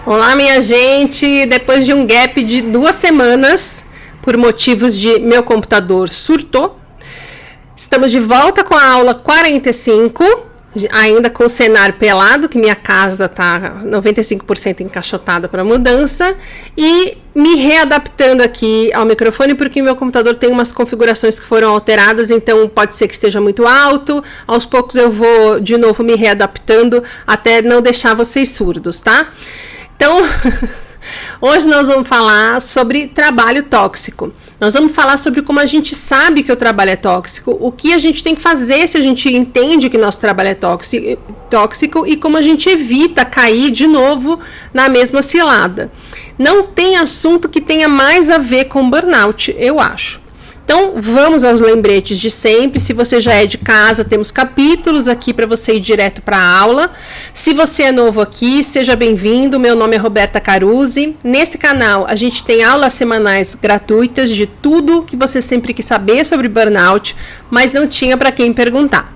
Olá, minha gente! Depois de um gap de 2 semanas, por motivos de meu computador surtou, estamos de volta com a aula 45, ainda com o cenário pelado, que minha casa está 95% encaixotada para mudança, e me readaptando aqui ao microfone, porque meu computador tem umas configurações que foram alteradas, então pode ser que esteja muito alto. Aos poucos eu vou de novo me readaptando até não deixar vocês surdos, tá? Então, hoje nós vamos falar sobre trabalho tóxico. Nós vamos falar sobre como a gente sabe que o trabalho é tóxico, o que a gente tem que fazer se a gente entende que nosso trabalho é tóxico e como a gente evita cair de novo na mesma cilada. Não tem assunto que tenha mais a ver com burnout, eu acho. Então, vamos aos lembretes de sempre. Se você já é de casa, temos capítulos aqui para você ir direto para a aula. Se você é novo aqui, seja bem-vindo. Meu nome é Roberta Caruzzi. Nesse canal, a gente tem aulas semanais gratuitas de tudo que você sempre quis saber sobre burnout, mas não tinha para quem perguntar.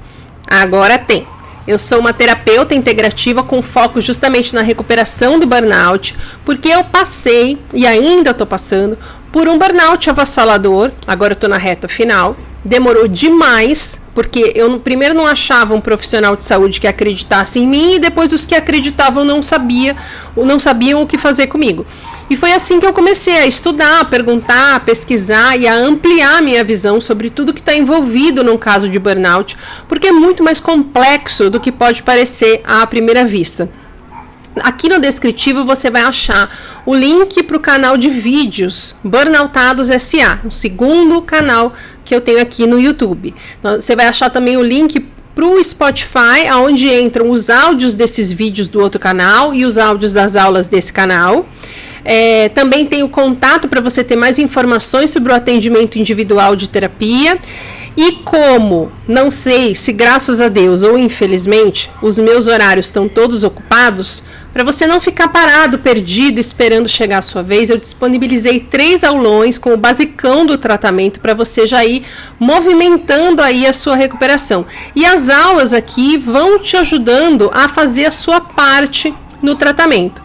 Agora tem. Eu sou uma terapeuta integrativa com foco justamente na recuperação do burnout, porque eu passei, e ainda estou passando, por um burnout avassalador. Agora eu estou na reta final. Demorou demais, porque eu primeiro não achava um profissional de saúde que acreditasse em mim, e depois os que acreditavam não sabiam o que fazer comigo. E foi assim que eu comecei a estudar, a perguntar, a pesquisar e a ampliar minha visão sobre tudo que está envolvido num caso de burnout, porque é muito mais complexo do que pode parecer à primeira vista. Aqui no descritivo você vai achar o link para o canal de vídeos Burnoutados S.A., o segundo canal que eu tenho aqui no YouTube. Você vai achar também o link para o Spotify, onde entram os áudios desses vídeos do outro canal e os áudios das aulas desse canal. Também tem o contato para você ter mais informações sobre o atendimento individual de terapia. E como, não sei se graças a Deus ou infelizmente, os meus horários estão todos ocupados, para você não ficar parado, perdido, esperando chegar a sua vez, eu disponibilizei 3 aulões com o basicão do tratamento para você já ir movimentando aí a sua recuperação. E as aulas aqui vão te ajudando a fazer a sua parte no tratamento.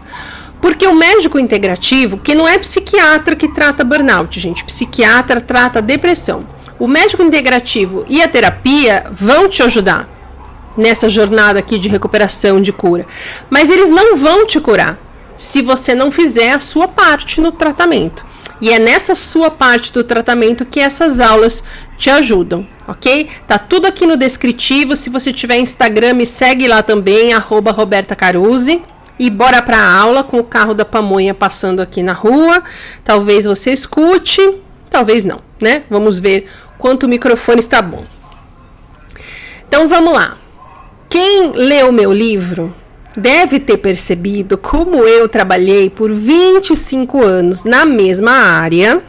Porque o médico integrativo, que não é psiquiatra que trata burnout, gente, psiquiatra trata depressão. O médico integrativo e a terapia vão te ajudar nessa jornada aqui de recuperação, de cura. Mas eles não vão te curar se você não fizer a sua parte no tratamento. E é nessa sua parte do tratamento que essas aulas te ajudam, ok? Tá tudo aqui no descritivo. Se você tiver Instagram, me segue lá também, @Roberta Caruzzi. E bora para a aula com o carro da pamonha passando aqui na rua. Talvez você escute, talvez não, né? Vamos ver quanto o microfone está bom. Então vamos lá. Quem leu meu livro deve ter percebido como eu trabalhei por 25 anos na mesma área.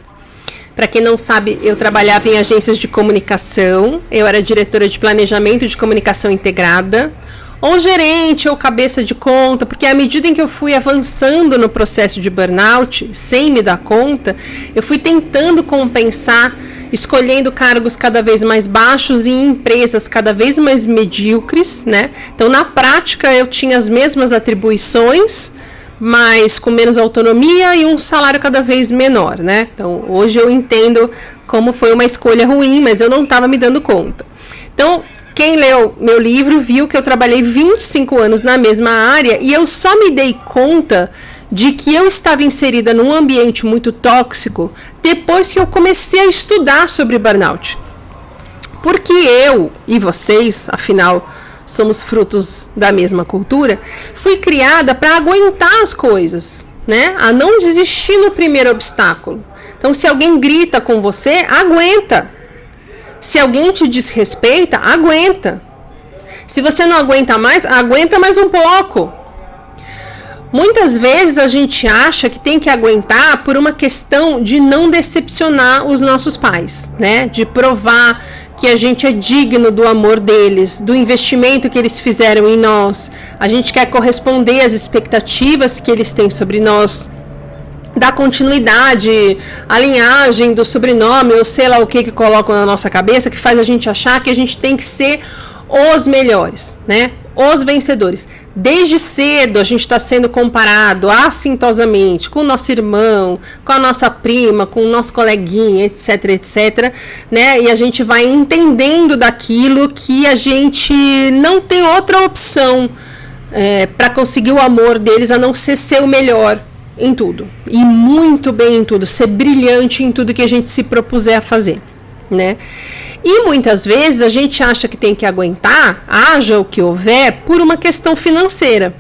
Para quem não sabe, eu trabalhava em agências de comunicação. Eu era diretora de planejamento de comunicação integrada, ou gerente, ou cabeça de conta, porque à medida em que eu fui avançando no processo de burnout, sem me dar conta, eu fui tentando compensar, escolhendo cargos cada vez mais baixos em empresas cada vez mais medíocres, né? Então, na prática, eu tinha as mesmas atribuições, mas com menos autonomia e um salário cada vez menor, né? Então, hoje eu entendo como foi uma escolha ruim, mas eu não estava me dando conta. Então, quem leu meu livro viu que eu trabalhei 25 anos na mesma área e eu só me dei conta de que eu estava inserida num ambiente muito tóxico depois que eu comecei a estudar sobre burnout. Porque eu e vocês, afinal, somos frutos da mesma cultura, fui criada para aguentar as coisas, né? A não desistir no primeiro obstáculo. Então, se alguém grita com você, aguenta. Se alguém te desrespeita, aguenta. Se você não aguenta mais, aguenta mais um pouco. Muitas vezes a gente acha que tem que aguentar por uma questão de não decepcionar os nossos pais, né? De provar que a gente é digno do amor deles, do investimento que eles fizeram em nós. A gente quer corresponder às expectativas que eles têm sobre nós, da continuidade, a linhagem do sobrenome, ou sei lá o que colocam na nossa cabeça, que faz a gente achar que a gente tem que ser os melhores, né? Os vencedores. Desde cedo a gente está sendo comparado assintosamente com o nosso irmão, com a nossa prima, com o nosso coleguinha, etc, etc, né? E a gente vai entendendo daquilo que a gente não tem outra opção para conseguir o amor deles a não ser o melhor em tudo. E muito bem em tudo, ser brilhante em tudo que a gente se propuser a fazer, né? E muitas vezes a gente acha que tem que aguentar, haja o que houver, por uma questão financeira,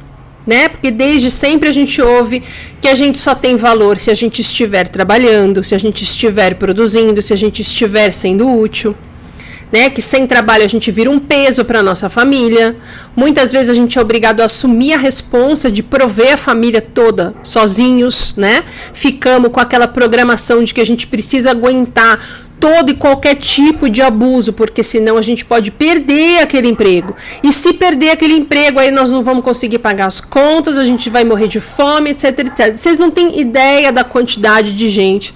né? Porque desde sempre a gente ouve que a gente só tem valor se a gente estiver trabalhando, se a gente estiver produzindo, se a gente estiver sendo útil, né? Que sem trabalho a gente vira um peso para nossa família. Muitas vezes a gente é obrigado a assumir a responsa de prover a família toda sozinhos, né? Ficamos com aquela programação de que a gente precisa aguentar todo e qualquer tipo de abuso, porque senão a gente pode perder aquele emprego. E se perder aquele emprego, aí nós não vamos conseguir pagar as contas, a gente vai morrer de fome, etc, etc. Vocês não têm ideia da quantidade de gente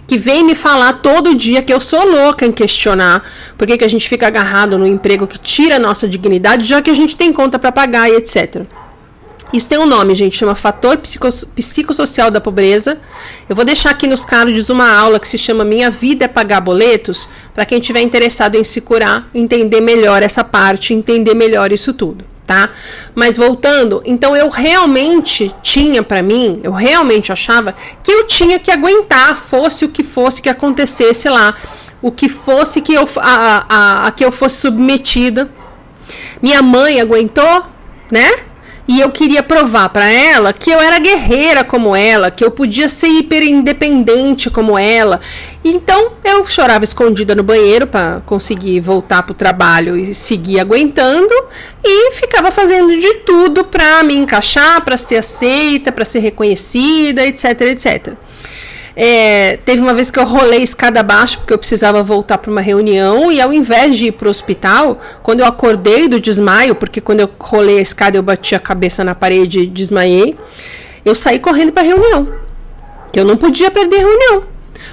que vem me falar todo dia que eu sou louca em questionar por que a gente fica agarrado no emprego que tira a nossa dignidade, já que a gente tem conta para pagar e etc. Isso tem um nome, gente, chama fator psicossocial da pobreza. Eu vou deixar aqui nos cards uma aula que se chama Minha Vida é Pagar Boletos, para quem tiver interessado em se curar, entender melhor essa parte, entender melhor isso tudo, tá? Mas voltando, então eu realmente tinha para mim, eu realmente achava que eu tinha que aguentar, fosse o que fosse que acontecesse lá, o que fosse que a que eu fosse submetida. Minha mãe aguentou, né? E eu queria provar para ela que eu era guerreira como ela, que eu podia ser hiper independente como ela. Então eu chorava escondida no banheiro para conseguir voltar pro trabalho e seguir aguentando, e ficava fazendo de tudo para me encaixar, para ser aceita, para ser reconhecida, etc, etc. Teve uma vez que eu rolei escada abaixo porque eu precisava voltar para uma reunião, e ao invés de ir para o hospital, quando eu acordei do desmaio, porque quando eu rolei a escada eu bati a cabeça na parede e desmaiei, eu saí correndo para a reunião, que eu não podia perder a reunião,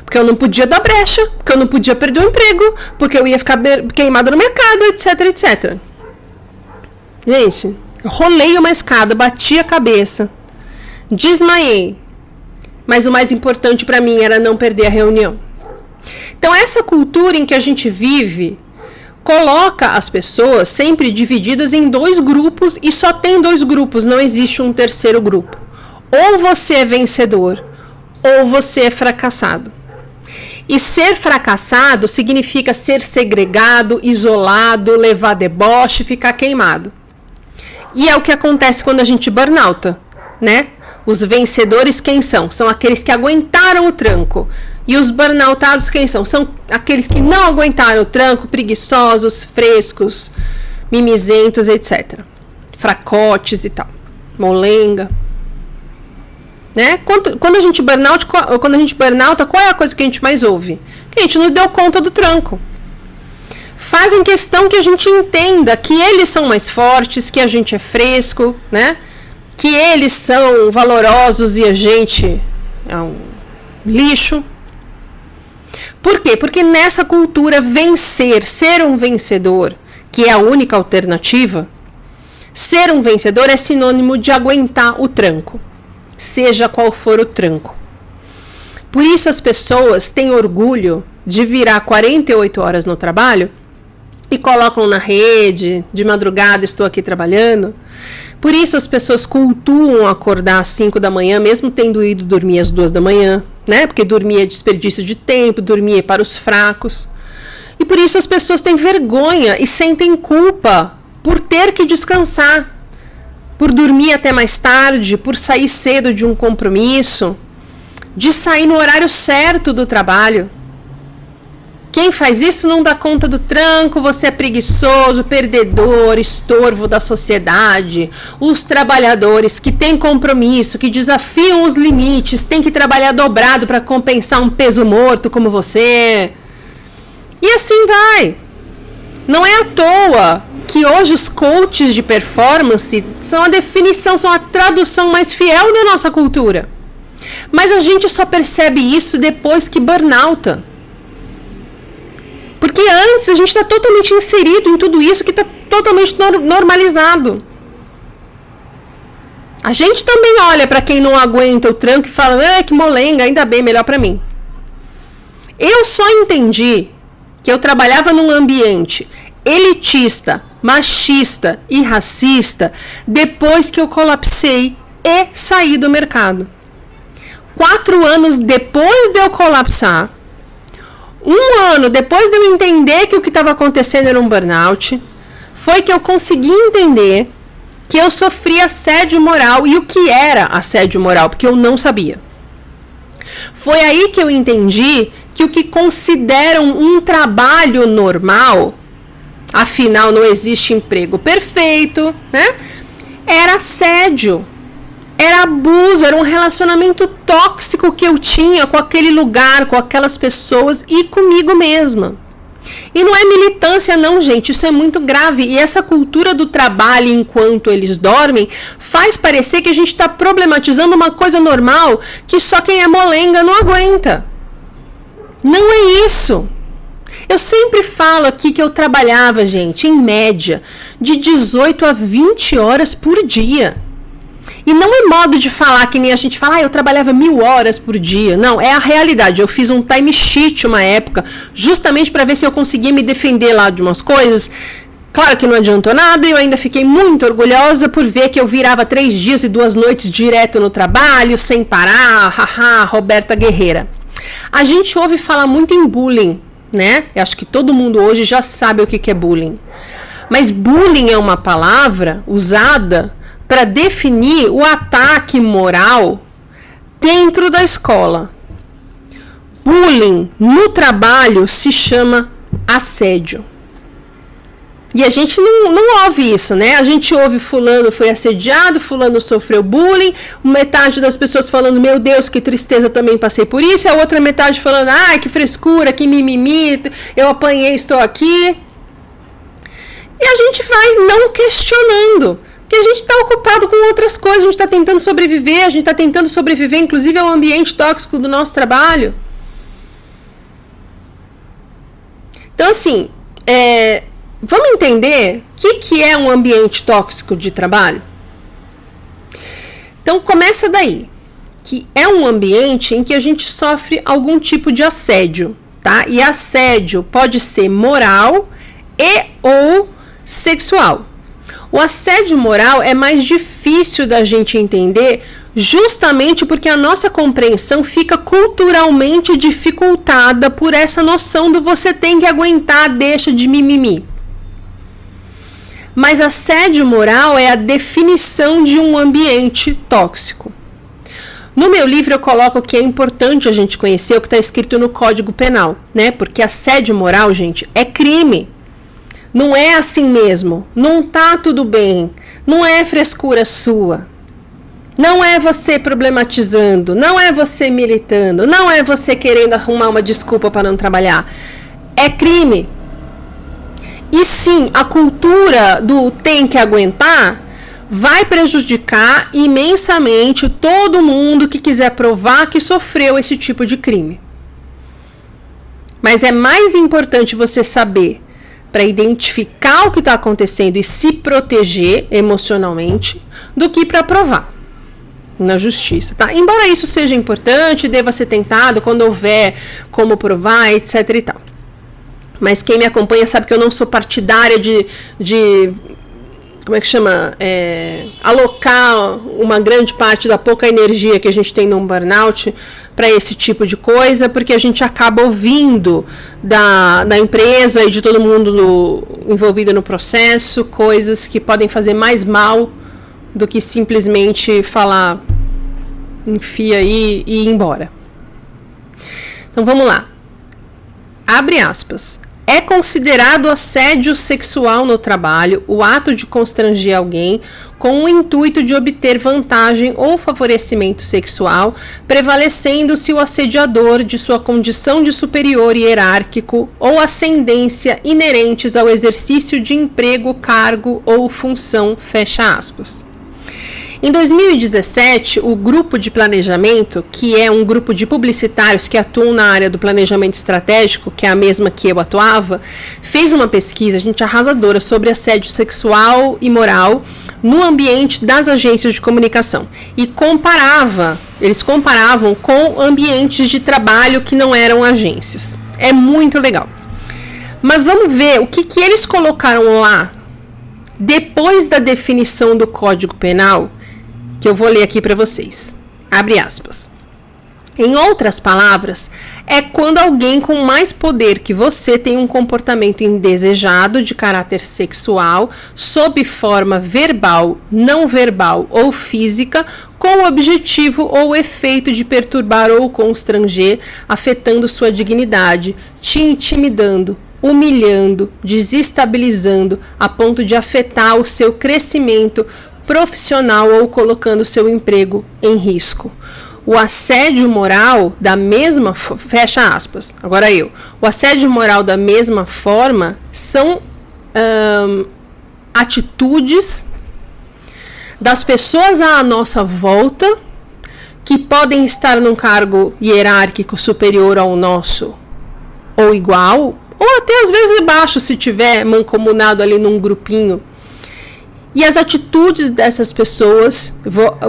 porque eu não podia dar brecha, porque eu não podia perder o emprego, porque eu ia ficar queimada no mercado, etc, etc. Gente, eu rolei uma escada, bati a cabeça, desmaiei, mas o mais importante para mim era não perder a reunião. Então essa cultura em que a gente vive coloca as pessoas sempre divididas em dois grupos, e só tem dois grupos, não existe um terceiro grupo. Ou você é vencedor, ou você é fracassado. E ser fracassado significa ser segregado, isolado, levar deboche, ficar queimado. E é o que acontece quando a gente burnouta, né? Os vencedores quem são? São aqueles que aguentaram o tranco. E os burnoutados quem são? São aqueles que não aguentaram o tranco, preguiçosos, frescos, mimizentos, etc. Fracotes e tal. Molenga. Né? Quando a gente burnouta, qual é a coisa que a gente mais ouve? Que a gente não deu conta do tranco. Fazem questão que a gente entenda que eles são mais fortes, que a gente é fresco, né? Que eles são valorosos e a gente é um lixo. Por quê? Porque nessa cultura vencer, ser um vencedor, que é a única alternativa, ser um vencedor é sinônimo de aguentar o tranco, seja qual for o tranco. Por isso as pessoas têm orgulho de virar 48 horas no trabalho e colocam na rede, de madrugada estou aqui trabalhando. Por isso as pessoas cultuam acordar às 5 da manhã, mesmo tendo ido dormir às 2 da manhã, né? Porque dormir é desperdício de tempo, dormir é para os fracos. E por isso as pessoas têm vergonha e sentem culpa por ter que descansar, por dormir até mais tarde, por sair cedo de um compromisso, de sair no horário certo do trabalho. Quem faz isso não dá conta do tranco, você é preguiçoso, perdedor, estorvo da sociedade. Os trabalhadores que têm compromisso, que desafiam os limites, têm que trabalhar dobrado para compensar um peso morto como você. E assim vai. Não é à toa que hoje os coaches de performance são a definição, são a tradução mais fiel da nossa cultura. Mas a gente só percebe isso depois que burnouta. Porque antes a gente está totalmente inserido em tudo isso que está totalmente normalizado. A gente também olha para quem não aguenta o tranco e fala, que molenga, ainda bem, melhor para mim. Eu só entendi que eu trabalhava num ambiente elitista, machista e racista depois que eu colapsei e saí do mercado. 4 anos depois de eu colapsar, 1 ano depois de eu entender que o que estava acontecendo era um burnout, foi que eu consegui entender que eu sofria assédio moral e o que era assédio moral, porque eu não sabia. Foi aí que eu entendi que o que consideram um trabalho normal, afinal não existe emprego perfeito, né? Era assédio, era abuso, era um relacionamento tóxico que eu tinha com aquele lugar, com aquelas pessoas e comigo mesma. E não é militância não, gente, isso é muito grave. E essa cultura do trabalho enquanto eles dormem faz parecer que a gente está problematizando uma coisa normal que só quem é molenga não aguenta. Não é isso. Eu sempre falo aqui que eu trabalhava, gente, em média, de 18 a 20 horas por dia. E não é modo de falar que nem a gente fala, eu trabalhava 1000 horas por dia. Não, é a realidade. Eu fiz um time sheet uma época, justamente para ver se eu conseguia me defender lá de umas coisas. Claro que não adiantou nada, eu ainda fiquei muito orgulhosa por ver que eu virava 3 dias e 2 noites direto no trabalho, sem parar, haha, Roberta Guerreira. A gente ouve falar muito em bullying, né? Eu acho que todo mundo hoje já sabe o que é bullying. Mas bullying é uma palavra usada para definir o ataque moral dentro da escola. Bullying no trabalho se chama assédio. E a gente não ouve isso, né? A gente ouve fulano foi assediado, fulano sofreu bullying, metade das pessoas falando, meu Deus, que tristeza, também passei por isso, e a outra metade falando, ai, que frescura, que mimimi, eu apanhei, estou aqui. E a gente vai não questionando, porque a gente está ocupado com outras coisas, a gente está tentando sobreviver, inclusive ao ambiente tóxico do nosso trabalho. Então, assim, vamos entender o que é um ambiente tóxico de trabalho? Então, começa daí, que é um ambiente em que a gente sofre algum tipo de assédio, tá? E assédio pode ser moral e ou sexual. O assédio moral é mais difícil da gente entender justamente porque a nossa compreensão fica culturalmente dificultada por essa noção do você tem que aguentar, deixa de mimimi. Mas assédio moral é a definição de um ambiente tóxico. No meu livro eu coloco que é importante a gente conhecer o que está escrito no Código Penal, né? Porque assédio moral, gente, é crime. Não é assim mesmo, não tá tudo bem, não é frescura sua, não é você problematizando, não é você militando, não é você querendo arrumar uma desculpa para não trabalhar, é crime. E sim, a cultura do tem que aguentar vai prejudicar imensamente todo mundo que quiser provar que sofreu esse tipo de crime. Mas é mais importante você saber para identificar o que está acontecendo e se proteger emocionalmente, do que para provar na justiça, tá? Embora isso seja importante, deva ser tentado quando houver como provar, etc e tal. Mas quem me acompanha sabe que eu não sou partidária de como é que chama? Alocar uma grande parte da pouca energia que a gente tem num burnout para esse tipo de coisa, porque a gente acaba ouvindo da empresa e de todo mundo envolvido no processo coisas que podem fazer mais mal do que simplesmente falar enfia aí e ir embora. Então vamos lá. Abre aspas. É considerado assédio sexual no trabalho o ato de constranger alguém com o intuito de obter vantagem ou favorecimento sexual, prevalecendo-se o assediador de sua condição de superior hierárquico ou ascendência inerentes ao exercício de emprego, cargo ou função, fecha aspas. Em 2017, o Grupo de Planejamento, que é um grupo de publicitários que atuam na área do planejamento estratégico, que é a mesma que eu atuava, fez uma pesquisa, gente, arrasadora sobre assédio sexual e moral no ambiente das agências de comunicação e eles comparavam com ambientes de trabalho que não eram agências. É muito legal. Mas vamos ver o que eles colocaram lá depois da definição do Código Penal, que eu vou ler aqui para vocês. Abre aspas. Em outras palavras, é quando alguém com mais poder que você tem um comportamento indesejado de caráter sexual, sob forma verbal, não verbal ou física, com o objetivo ou efeito de perturbar ou constranger, afetando sua dignidade, te intimidando, humilhando, desestabilizando, a ponto de afetar o seu crescimento profissional ou colocando seu emprego em risco. O assédio moral da mesma... Fecha aspas. Agora o assédio moral da mesma forma são atitudes das pessoas à nossa volta que podem estar num cargo hierárquico superior ao nosso ou igual, ou até às vezes abaixo se tiver mancomunado ali num grupinho. E as atitudes dessas pessoas,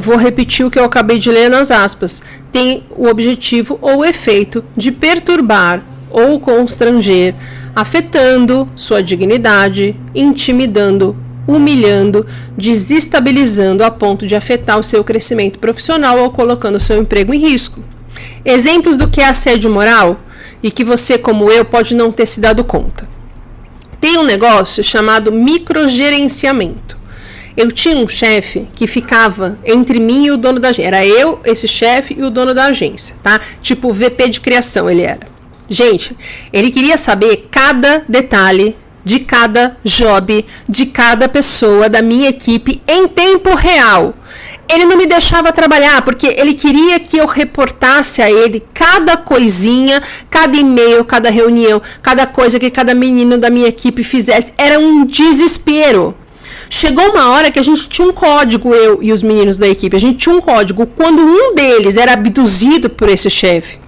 vou repetir o que eu acabei de ler nas aspas, tem o objetivo ou efeito de perturbar ou constranger, afetando sua dignidade, intimidando, humilhando, desestabilizando a ponto de afetar o seu crescimento profissional ou colocando o seu emprego em risco. Exemplos do que é assédio moral e que você, como eu, pode não ter se dado conta. Tem um negócio chamado microgerenciamento. Eu tinha um chefe que ficava entre mim e o dono da agência. Era eu, esse chefe e o dono da agência, tá? Tipo VP de criação ele era. Gente, ele queria saber cada detalhe de cada job, de cada pessoa da minha equipe em tempo real. Ele não me deixava trabalhar, porque ele queria que eu reportasse a ele cada coisinha, cada e-mail, cada reunião, cada coisa que cada menino da minha equipe fizesse. Era um desespero. Chegou uma hora que a gente tinha um código, eu e os meninos da equipe, a gente tinha um código. Quando um deles era abduzido por esse chefe,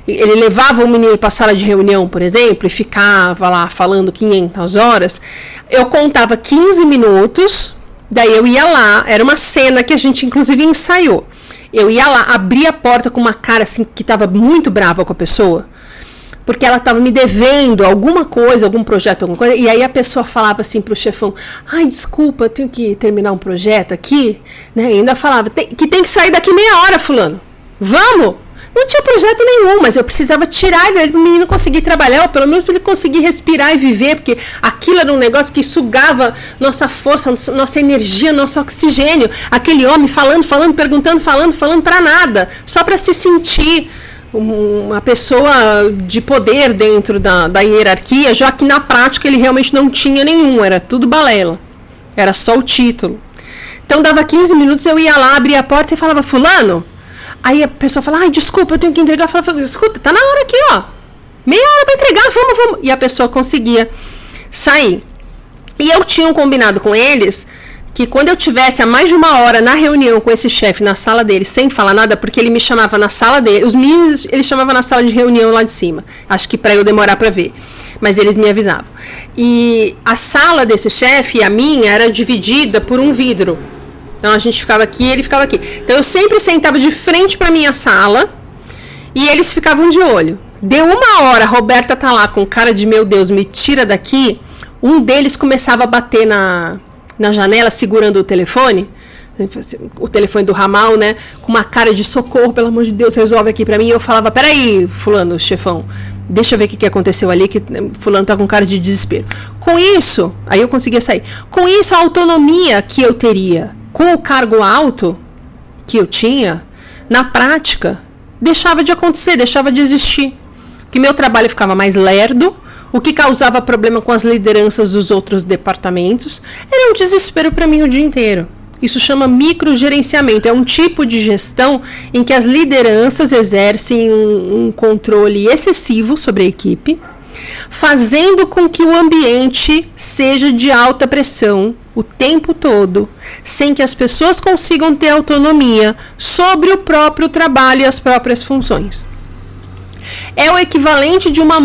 ele levava o menino para a sala de reunião, por exemplo, e ficava lá falando 500 horas, eu contava 15 minutos, daí eu ia lá, era uma cena que a gente inclusive ensaiou. Eu ia lá, abria a porta com uma cara assim, que estava muito brava com a pessoa, porque ela estava me devendo alguma coisa, algum projeto, alguma coisa, e aí a pessoa falava assim pro chefão, ai, desculpa, eu tenho que terminar um projeto aqui, né, e ainda falava, que tem que sair daqui meia hora, fulano, vamos? Não tinha projeto nenhum, mas eu precisava tirar ele para o menino conseguir trabalhar, ou pelo menos para ele conseguir respirar e viver, porque aquilo era um negócio que sugava nossa força, nossa energia, nosso oxigênio, aquele homem falando, perguntando, falando para nada, só para se sentir uma pessoa de poder dentro da hierarquia, já que na prática ele realmente não tinha nenhum, era tudo balela, era só o título. Então dava 15 minutos, eu ia lá, abria a porta e falava, fulano, aí a pessoa falava, ai, desculpa, eu tenho que entregar, eu falava, escuta, tá na hora aqui, ó, meia hora pra entregar, vamos, e a pessoa conseguia sair. E eu tinha um combinado com eles, que quando eu tivesse a mais de uma hora na reunião com esse chefe, na sala dele, sem falar nada, porque ele me chamava na sala dele, os meninos, ele chamava na sala de reunião lá de cima, acho que para eu demorar para ver, mas eles me avisavam. E a sala desse chefe e a minha era dividida por um vidro, então a gente ficava aqui e ele ficava aqui. Então eu sempre sentava de frente para minha sala e eles ficavam de olho. Deu uma hora, a Roberta tá lá com cara de, meu Deus, me tira daqui, um deles começava a bater na janela, segurando o telefone do ramal, né, com uma cara de socorro, pelo amor de Deus, resolve aqui pra mim. E eu falava, peraí, fulano, chefão, deixa eu ver o que aconteceu ali, que fulano tá com cara de desespero. Com isso, aí eu conseguia sair. Com isso, a autonomia que eu teria, com o cargo alto que eu tinha, na prática, deixava de acontecer, deixava de existir. Que meu trabalho ficava mais lerdo, o que causava problema com as lideranças dos outros departamentos. Era um desespero para mim o dia inteiro. Isso chama microgerenciamento. É um tipo de gestão em que as lideranças exercem um controle excessivo sobre a equipe, fazendo com que o ambiente seja de alta pressão o tempo todo, sem que as pessoas consigam ter autonomia sobre o próprio trabalho e as próprias funções. É o equivalente de uma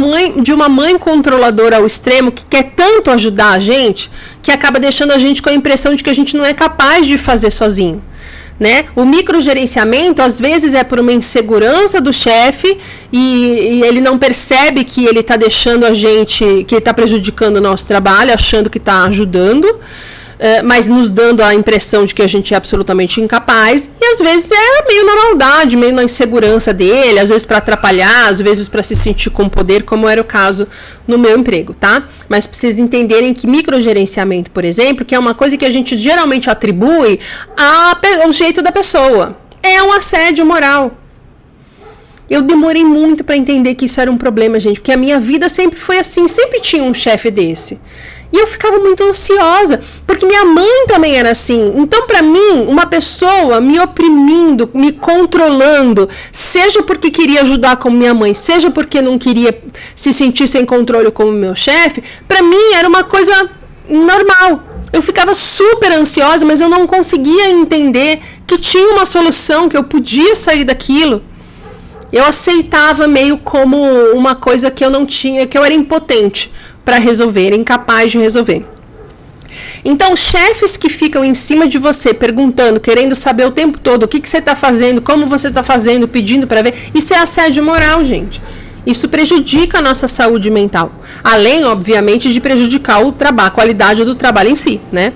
mãe controladora ao extremo que quer tanto ajudar a gente que acaba deixando a gente com a impressão de que a gente não é capaz de fazer sozinho. Né? O microgerenciamento às vezes é por uma insegurança do chefe e ele não percebe que ele está deixando a gente, que ele está prejudicando o nosso trabalho, achando que está ajudando, mas nos dando a impressão de que a gente é absolutamente incapaz, e às vezes é meio na maldade, meio na insegurança dele, às vezes para atrapalhar, às vezes para se sentir com poder, como era o caso no meu emprego, tá? Mas para vocês entenderem que microgerenciamento, por exemplo, que é uma coisa que a gente geralmente atribui ao jeito da pessoa, é um assédio moral. Eu demorei muito para entender que isso era um problema, gente, porque a minha vida sempre foi assim, sempre tinha um chefe desse. E eu ficava muito ansiosa, porque minha mãe também era assim. Então, para mim, uma pessoa me oprimindo, me controlando, seja porque queria ajudar como minha mãe, seja porque não queria se sentir sem controle como meu chefe, para mim era uma coisa normal. Eu ficava super ansiosa, mas eu não conseguia entender que tinha uma solução, que eu podia sair daquilo. Eu aceitava meio como uma coisa que eu não tinha, que eu era impotente para resolver, incapaz de resolver. Então, chefes que ficam em cima de você, perguntando, querendo saber o tempo todo o que você está fazendo, como você está fazendo, pedindo para ver, isso é assédio moral, gente. Isso prejudica a nossa saúde mental. Além, obviamente, de prejudicar a qualidade do trabalho em si, né?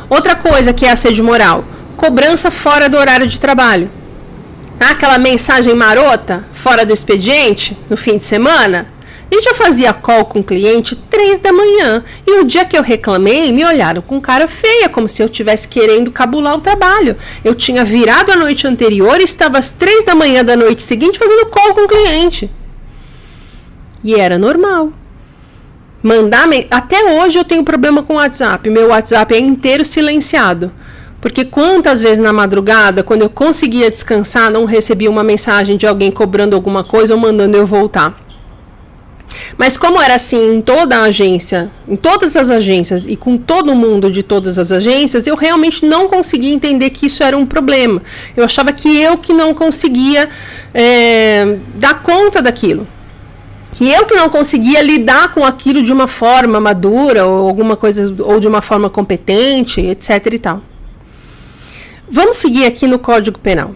Outra coisa que é assédio moral, cobrança fora do horário de trabalho. Aquela mensagem marota, fora do expediente, no fim de semana. A gente já fazia call com o cliente 3 da manhã. E o dia que eu reclamei, me olharam com cara feia, como se eu estivesse querendo cabular o trabalho. Eu tinha virado a noite anterior e estava às 3 da manhã da noite seguinte fazendo call com o cliente. E era normal. Até hoje eu tenho problema com o WhatsApp. Meu WhatsApp é inteiro silenciado. Porque quantas vezes na madrugada, quando eu conseguia descansar, não recebia uma mensagem de alguém cobrando alguma coisa ou mandando eu voltar. Mas como era assim em toda a agência, em todas as agências e com todo mundo de todas as agências, eu realmente não conseguia entender que isso era um problema. Eu achava que eu que não conseguia dar conta daquilo. Que eu que não conseguia lidar com aquilo de uma forma madura ou alguma coisa, ou de uma forma competente, etc e tal. Vamos seguir aqui no Código Penal.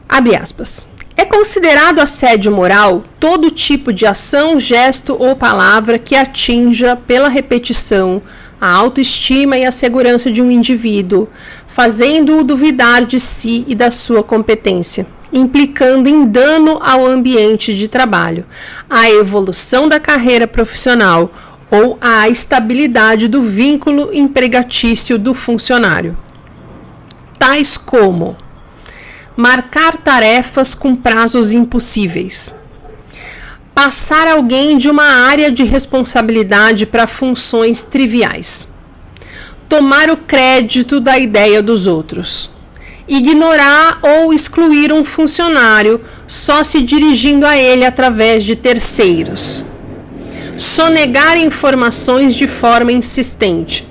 Abre aspas. É considerado assédio moral todo tipo de ação, gesto ou palavra que atinja pela repetição a autoestima e a segurança de um indivíduo, fazendo-o duvidar de si e da sua competência, implicando em dano ao ambiente de trabalho, à evolução da carreira profissional ou à estabilidade do vínculo empregatício do funcionário. Tais como marcar tarefas com prazos impossíveis, passar alguém de uma área de responsabilidade para funções triviais, tomar o crédito da ideia dos outros, ignorar ou excluir um funcionário só se dirigindo a ele através de terceiros, sonegar informações de forma insistente,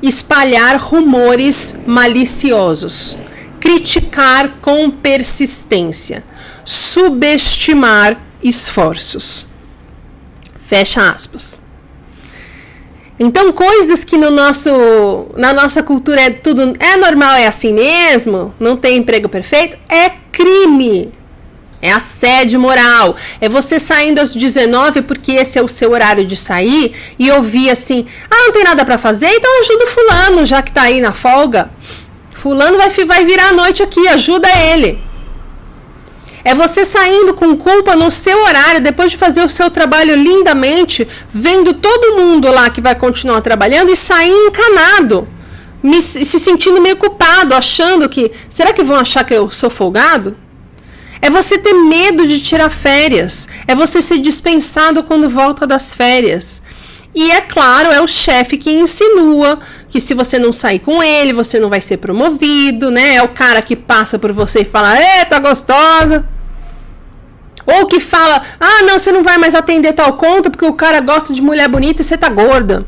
espalhar rumores maliciosos, criticar com persistência, subestimar esforços. Fecha aspas. Então, coisas que na nossa cultura é normal, é assim mesmo, não tem emprego perfeito, é crime. É assédio moral. É você saindo às 19 porque esse é o seu horário de sair e ouvir assim, não tem nada para fazer, então ajuda fulano, já que tá aí na folga. Fulano vai virar a noite aqui, ajuda ele. É você saindo com culpa no seu horário, depois de fazer o seu trabalho lindamente, vendo todo mundo lá que vai continuar trabalhando e sair encanado, se sentindo meio culpado, achando que, será que vão achar que eu sou folgado? É você ter medo de tirar férias, é você ser dispensado quando volta das férias. E é claro, é o chefe que insinua que se você não sair com ele, você não vai ser promovido, né? É o cara que passa por você e fala, tá gostosa. Ou que fala, não, você não vai mais atender tal conta porque o cara gosta de mulher bonita e você tá gorda.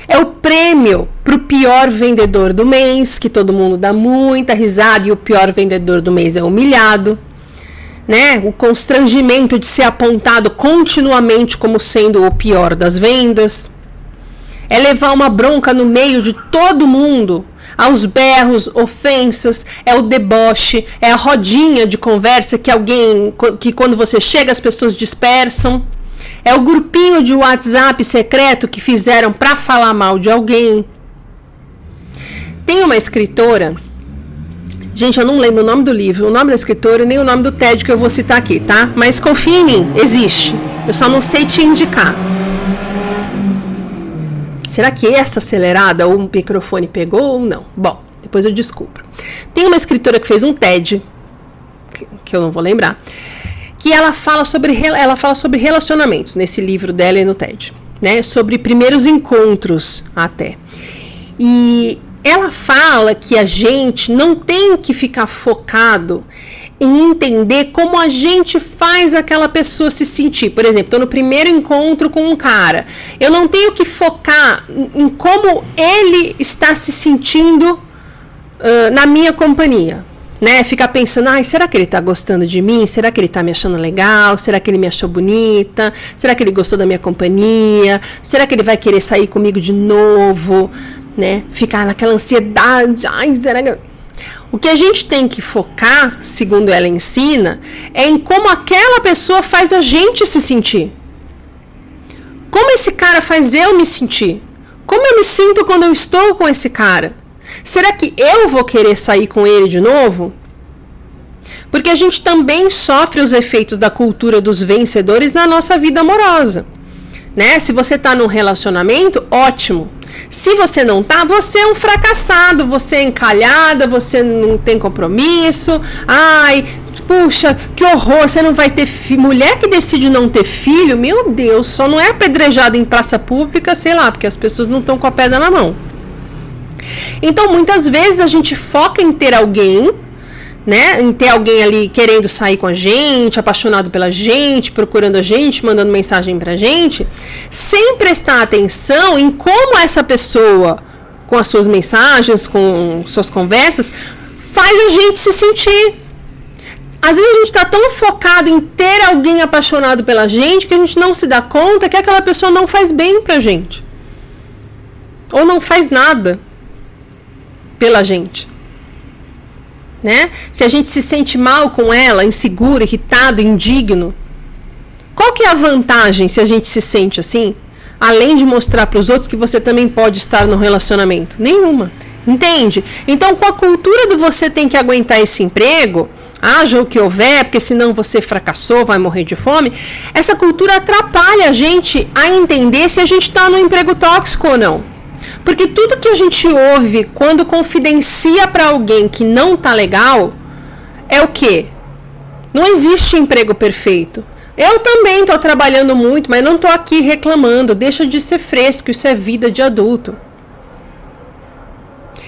É o prêmio pro pior vendedor do mês, que todo mundo dá muita risada e o pior vendedor do mês é humilhado. né? O constrangimento de ser apontado continuamente como sendo o pior das vendas. É levar uma bronca no meio de todo mundo, aos berros, ofensas, é o deboche, é a rodinha de conversa que quando você chega as pessoas dispersam, é o grupinho de WhatsApp secreto que fizeram para falar mal de alguém. Tem uma escritora, gente, eu não lembro o nome do livro, o nome da escritora e nem o nome do TED que eu vou citar aqui, tá? Mas confia em mim, existe. Eu só não sei te indicar. Será que essa acelerada o microfone pegou ou não? Bom, depois eu descubro. Tem uma escritora que fez um TED, que eu não vou lembrar, que ela fala sobre relacionamentos nesse livro dela e no TED, né? Sobre primeiros encontros até. E ela fala que a gente não tem que ficar focado em entender como a gente faz aquela pessoa se sentir. Por exemplo, estou no primeiro encontro com um cara. Eu não tenho que focar em como ele está se sentindo na minha companhia. Né? Ficar pensando, será que ele está gostando de mim? Será que ele está me achando legal? Será que ele me achou bonita? Será que ele gostou da minha companhia? Será que ele vai querer sair comigo de novo? Né? Ficar naquela ansiedade. Será que... O que a gente tem que focar, segundo ela ensina, é em como aquela pessoa faz a gente se sentir. Como esse cara faz eu me sentir? Como eu me sinto quando eu estou com esse cara? Será que eu vou querer sair com ele de novo? Porque a gente também sofre os efeitos da cultura dos vencedores na nossa vida amorosa. Né? Se você está num relacionamento, ótimo. Se você não tá, você é um fracassado, você é encalhada, você não tem compromisso. Puxa, que horror, você não vai ter filho. Mulher que decide não ter filho, meu Deus, só não é apedrejada em praça pública, sei lá, porque as pessoas não estão com a pedra na mão. Então, muitas vezes a gente foca em ter alguém, né, em ter alguém ali querendo sair com a gente, apaixonado pela gente, procurando a gente, mandando mensagem pra gente, sem prestar atenção em como essa pessoa, com as suas mensagens, com suas conversas, faz a gente se sentir. Às vezes a gente tá tão focado em ter alguém apaixonado pela gente que a gente não se dá conta que aquela pessoa não faz bem pra gente. Ou não faz nada pela gente. Né? Se a gente se sente mal com ela, inseguro, irritado, indigno, qual que é a vantagem se a gente se sente assim? Além de mostrar para os outros que você também pode estar no relacionamento? Nenhuma. Entende? Então, com a cultura do você tem que aguentar esse emprego, haja o que houver, porque senão você fracassou, vai morrer de fome, essa cultura atrapalha a gente a entender se a gente está no emprego tóxico ou não. Porque tudo que a gente ouve quando confidencia para alguém que não tá legal é o quê? Não existe emprego perfeito. Eu também tô trabalhando muito, mas não tô aqui reclamando. Deixa de ser fresco, isso é vida de adulto.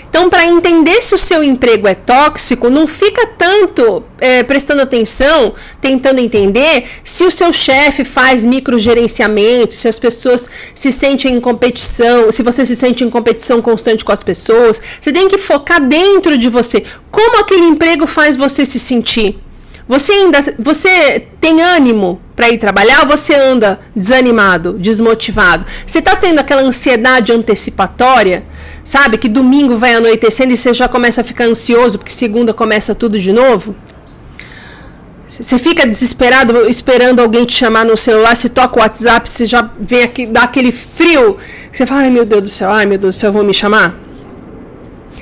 Então, para entender se o seu emprego é tóxico, não fica tanto prestando atenção, tentando entender se o seu chefe faz microgerenciamento, se as pessoas se sentem em competição, se você se sente em competição constante com as pessoas. Você tem que focar dentro de você. Como aquele emprego faz você se sentir? Você tem ânimo para ir trabalhar ou você anda desanimado, desmotivado? Você está tendo aquela ansiedade antecipatória? Sabe, que domingo vai anoitecendo e você já começa a ficar ansioso porque segunda começa tudo de novo? Você fica desesperado esperando alguém te chamar no celular, se toca o WhatsApp, você já vem aqui, dá aquele frio, você fala, ai meu Deus do céu, vão me chamar?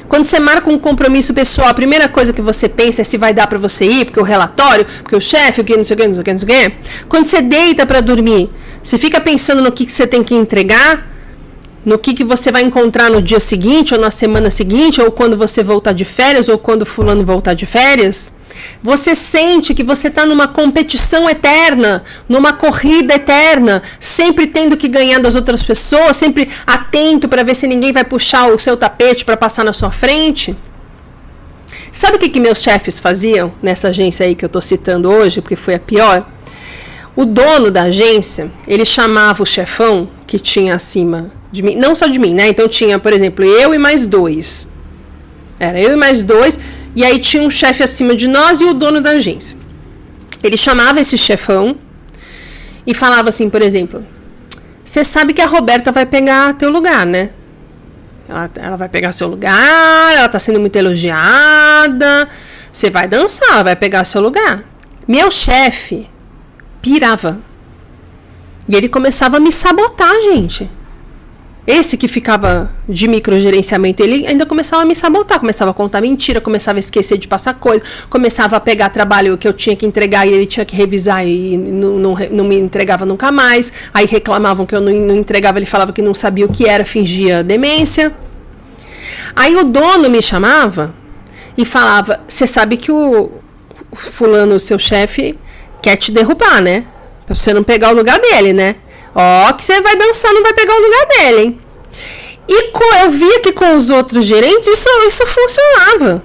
Quando você marca um compromisso pessoal, a primeira coisa que você pensa é se vai dar pra você ir, porque o relatório, porque o chefe, o que, não sei o que, não sei o que, não sei o que. Quando você deita pra dormir, você fica pensando no que você tem que entregar, no que você vai encontrar no dia seguinte, ou na semana seguinte, ou quando você voltar de férias, ou quando fulano voltar de férias. Você sente que você está numa competição eterna, numa corrida eterna, sempre tendo que ganhar das outras pessoas, sempre atento para ver se ninguém vai puxar o seu tapete para passar na sua frente. Sabe o que meus chefes faziam nessa agência aí que eu estou citando hoje, porque foi a pior? O dono da agência, ele chamava o chefão que tinha acima de mim, não só de mim, né? Então tinha, por exemplo, eu e mais dois. Era eu e mais dois, e aí tinha um chefe acima de nós e o dono da agência. Ele chamava esse chefão e falava assim, por exemplo, você sabe que a Roberta vai pegar teu lugar, né? Ela vai pegar seu lugar, ela tá sendo muito elogiada, você vai dançar, vai pegar seu lugar. Meu chefe pirava. E ele começava a me sabotar, gente. Esse que ficava de microgerenciamento, ele ainda começava a me sabotar, começava a contar mentira, começava a esquecer de passar coisa, começava a pegar trabalho que eu tinha que entregar e ele tinha que revisar e não me entregava nunca mais. Aí reclamavam que eu não entregava, ele falava que não sabia o que era, fingia demência. Aí o dono me chamava e falava, você sabe que o fulano, o seu chefe, quer te derrubar, né? Pra você não pegar o lugar dele, né? Ó, que você vai dançar, não vai pegar o lugar dele, hein? E eu via que com os outros gerentes isso funcionava.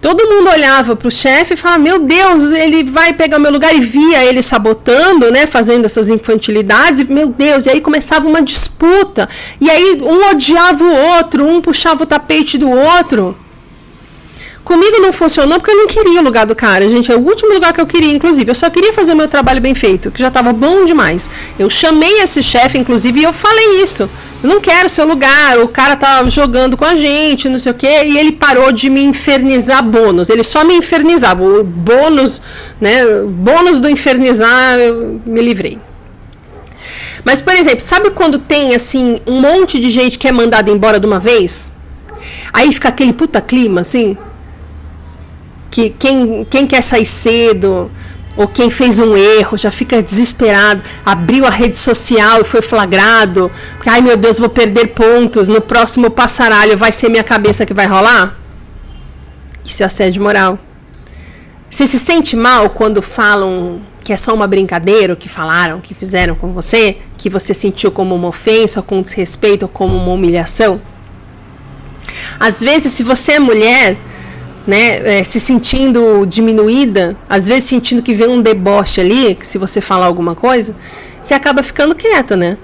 Todo mundo olhava pro chefe e falava, meu Deus, ele vai pegar meu lugar, e via ele sabotando, né? Fazendo essas infantilidades, meu Deus, e aí começava uma disputa. E aí um odiava o outro, um puxava o tapete do outro. Comigo não funcionou porque eu não queria o lugar do cara, gente. É o último lugar que eu queria, inclusive. Eu só queria fazer o meu trabalho bem feito, que já estava bom demais. Eu chamei esse chefe, inclusive, e eu falei isso. Eu não quero seu lugar, o cara tá jogando com a gente, não sei o quê. E ele parou de me infernizar bônus. Ele só me infernizava. O bônus, né? Bônus do infernizar, eu me livrei. Mas, por exemplo, sabe quando tem, assim, um monte de gente que é mandada embora de uma vez? Aí fica aquele puta clima, assim... que quem quer sair cedo, ou quem fez um erro, já fica desesperado, abriu a rede social e foi flagrado, porque, ai meu Deus, vou perder pontos, no próximo passaralho vai ser minha cabeça que vai rolar? Isso é assédio moral. Você se sente mal quando falam que é só uma brincadeira, que falaram, que fizeram com você, que você sentiu como uma ofensa, ou como desrespeito, ou como uma humilhação? Às vezes, se você é mulher, né, se sentindo diminuída, às vezes sentindo que vem um deboche ali, que se você falar alguma coisa, você acaba ficando quieta, né?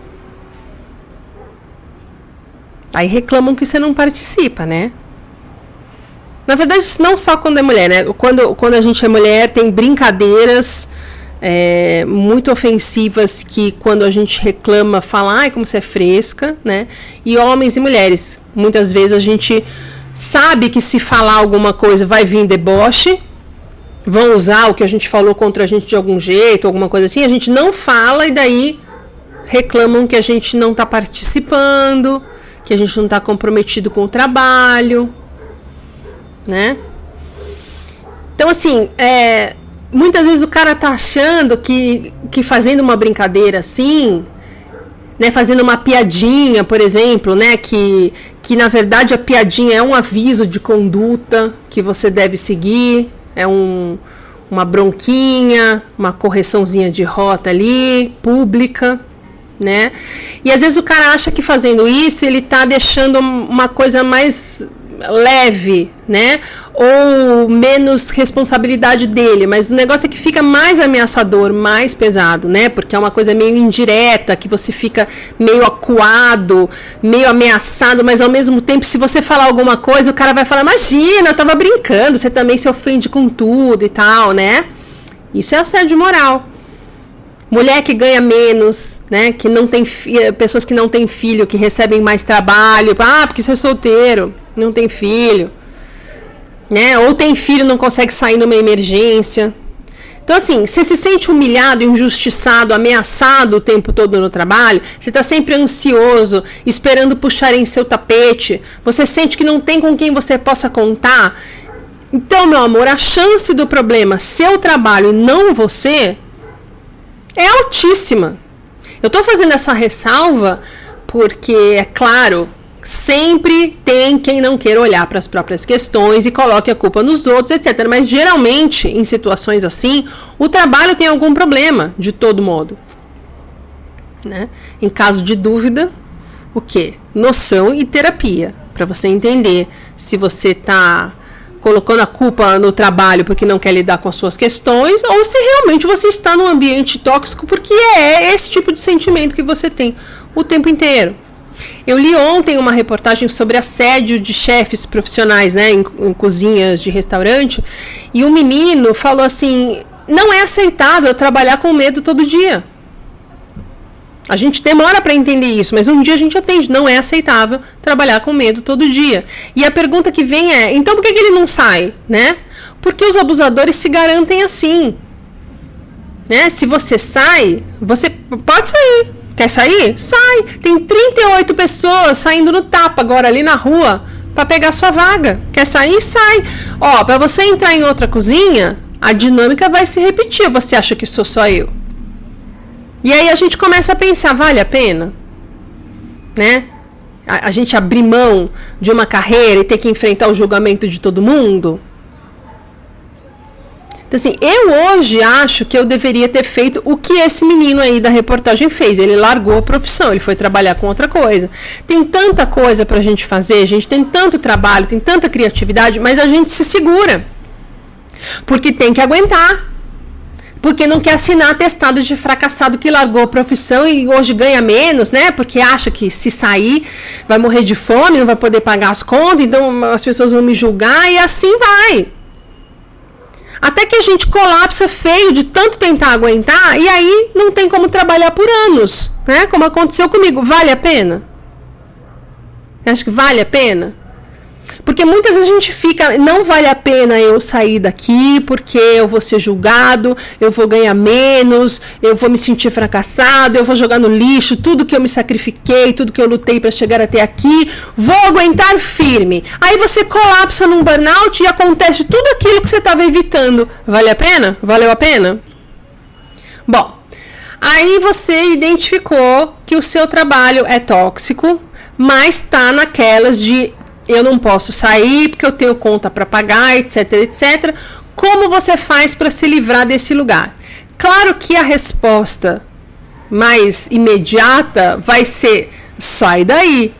Aí reclamam que você não participa, né? Na verdade, não só quando é mulher, né? Quando a gente é mulher, tem brincadeiras muito ofensivas que quando a gente reclama, fala, ai, como você é fresca, né? E homens e mulheres, muitas vezes a gente sabe que se falar alguma coisa vai vir deboche, vão usar o que a gente falou contra a gente de algum jeito, alguma coisa assim, a gente não fala e daí reclamam que a gente não está participando, que a gente não está comprometido com o trabalho, né? Então, assim, muitas vezes o cara tá achando que fazendo uma brincadeira assim, né, fazendo uma piadinha, por exemplo, né, que na verdade a piadinha é um aviso de conduta que você deve seguir, é uma bronquinha, uma correçãozinha de rota ali, pública, né? E às vezes o cara acha que fazendo isso ele tá deixando uma coisa mais leve, né? Ou menos responsabilidade dele, mas o negócio é que fica mais ameaçador, mais pesado, né? Porque é uma coisa meio indireta, que você fica meio acuado, meio ameaçado, mas ao mesmo tempo, se você falar alguma coisa, o cara vai falar, imagina, eu tava brincando, você também se ofende com tudo e tal, né? Isso é assédio moral. Mulher que ganha menos, né? Que não tem pessoas que não têm filho, que recebem mais trabalho, porque você é solteiro, não tem filho, né? Ou tem filho, não consegue sair numa emergência. Então, assim, você se sente humilhado, injustiçado, ameaçado o tempo todo no trabalho, você está sempre ansioso, esperando puxarem seu tapete, você sente que não tem com quem você possa contar. Então, meu amor, a chance do problema ser o trabalho e não você é altíssima. Eu estou fazendo essa ressalva porque, é claro, sempre tem quem não queira olhar para as próprias questões e coloque a culpa nos outros, etc. Mas, geralmente, em situações assim, o trabalho tem algum problema, de todo modo, né? Em caso de dúvida, o quê? Noção e terapia, para você entender se você está colocando a culpa no trabalho porque não quer lidar com as suas questões, ou se realmente você está num ambiente tóxico porque é esse tipo de sentimento que você tem o tempo inteiro. Eu li ontem uma reportagem sobre assédio de chefes profissionais, né, em cozinhas de restaurante, e um menino falou assim, não é aceitável trabalhar com medo todo dia. A gente demora para entender isso, mas um dia a gente atende. Não é aceitável trabalhar com medo todo dia. E a pergunta que vem é, então por que ele não sai, né? Porque os abusadores se garantem assim, né? Se você sai, você pode sair. Quer sair? Sai. Tem 38 pessoas saindo no tapa agora ali na rua para pegar sua vaga. Quer sair? Sai. Ó, para você entrar em outra cozinha, a dinâmica vai se repetir. Você acha que sou só eu? E aí a gente começa a pensar, vale a pena? Né? A gente abrir mão de uma carreira e ter que enfrentar o julgamento de todo mundo? Então, assim, eu hoje acho que eu deveria ter feito o que esse menino aí da reportagem fez. Ele largou a profissão, ele foi trabalhar com outra coisa. Tem tanta coisa pra gente fazer, a gente tem tanto trabalho, tem tanta criatividade, mas a gente se segura. Porque tem que aguentar. Porque não quer assinar atestado de fracassado que largou a profissão e hoje ganha menos, né? Porque acha que se sair vai morrer de fome, não vai poder pagar as contas, então as pessoas vão me julgar e assim vai. Até que a gente colapsa feio de tanto tentar aguentar e aí não tem como trabalhar por anos, né? Como aconteceu comigo. Vale a pena? Acho que vale a pena? Porque muitas vezes a gente fica, não vale a pena eu sair daqui porque eu vou ser julgado, eu vou ganhar menos, eu vou me sentir fracassado, eu vou jogar no lixo tudo que eu me sacrifiquei, tudo que eu lutei para chegar até aqui, vou aguentar firme. Aí você colapsa num burnout e acontece tudo aquilo que você estava evitando. Vale a pena? Valeu a pena? Bom, aí você identificou que o seu trabalho é tóxico, mas está naquelas de eu não posso sair porque eu tenho conta para pagar, etc, etc. Como você faz para se livrar desse lugar? Claro que a resposta mais imediata vai ser sai daí.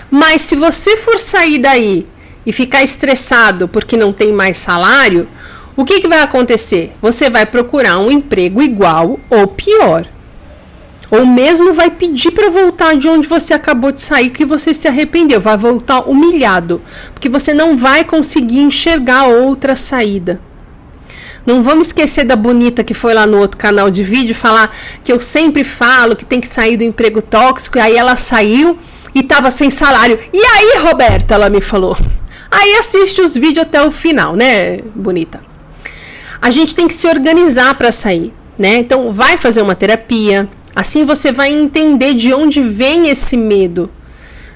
Mas se você for sair daí e ficar estressado porque não tem mais salário, o que vai acontecer? Você vai procurar um emprego igual ou pior. Ou mesmo vai pedir para voltar de onde você acabou de sair, que você se arrependeu. Vai voltar humilhado, porque você não vai conseguir enxergar outra saída. Não vamos esquecer da Bonita que foi lá no outro canal de vídeo falar que eu sempre falo que tem que sair do emprego tóxico. E aí ela saiu e estava sem salário. E aí, Roberta, ela me falou. Aí assiste os vídeos até o final, né, Bonita? A gente tem que se organizar para sair, né? Então vai fazer uma terapia. Assim você vai entender de onde vem esse medo,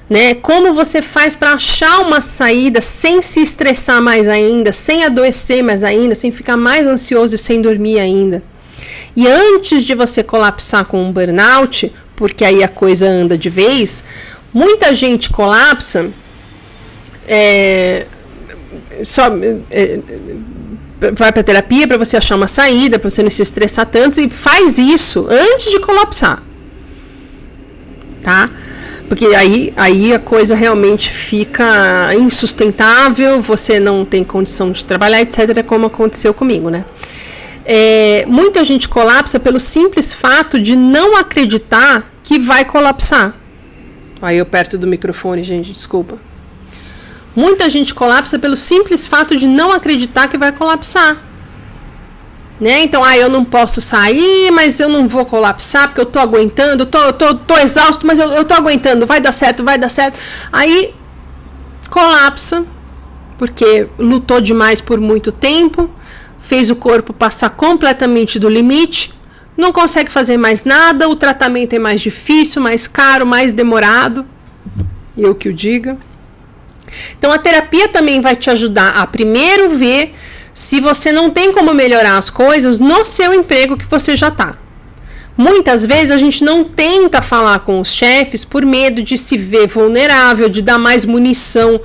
né? Como você faz para achar uma saída sem se estressar mais ainda, sem adoecer mais ainda, sem ficar mais ansioso e sem dormir ainda. E antes de você colapsar com um burnout, porque aí a coisa anda de vez, muita gente colapsa vai para terapia para você achar uma saída, para você não se estressar tanto, e faz isso antes de colapsar, tá? Porque aí a coisa realmente fica insustentável, você não tem condição de trabalhar, etc., como aconteceu comigo, né? Muita gente colapsa pelo simples fato de não acreditar que vai colapsar. Aí eu perto do microfone, gente, desculpa. Muita gente colapsa pelo simples fato de não acreditar que vai colapsar. Né? Então, eu não posso sair, mas eu não vou colapsar porque eu tô aguentando, tô exausto, mas eu tô aguentando, vai dar certo. Aí, colapsa, porque lutou demais por muito tempo, fez o corpo passar completamente do limite, não consegue fazer mais nada, o tratamento é mais difícil, mais caro, mais demorado, eu que o diga. Então a terapia também vai te ajudar a primeiro ver se você não tem como melhorar as coisas no seu emprego que você já está. Muitas vezes a gente não tenta falar com os chefes por medo de se ver vulnerável, de dar mais munição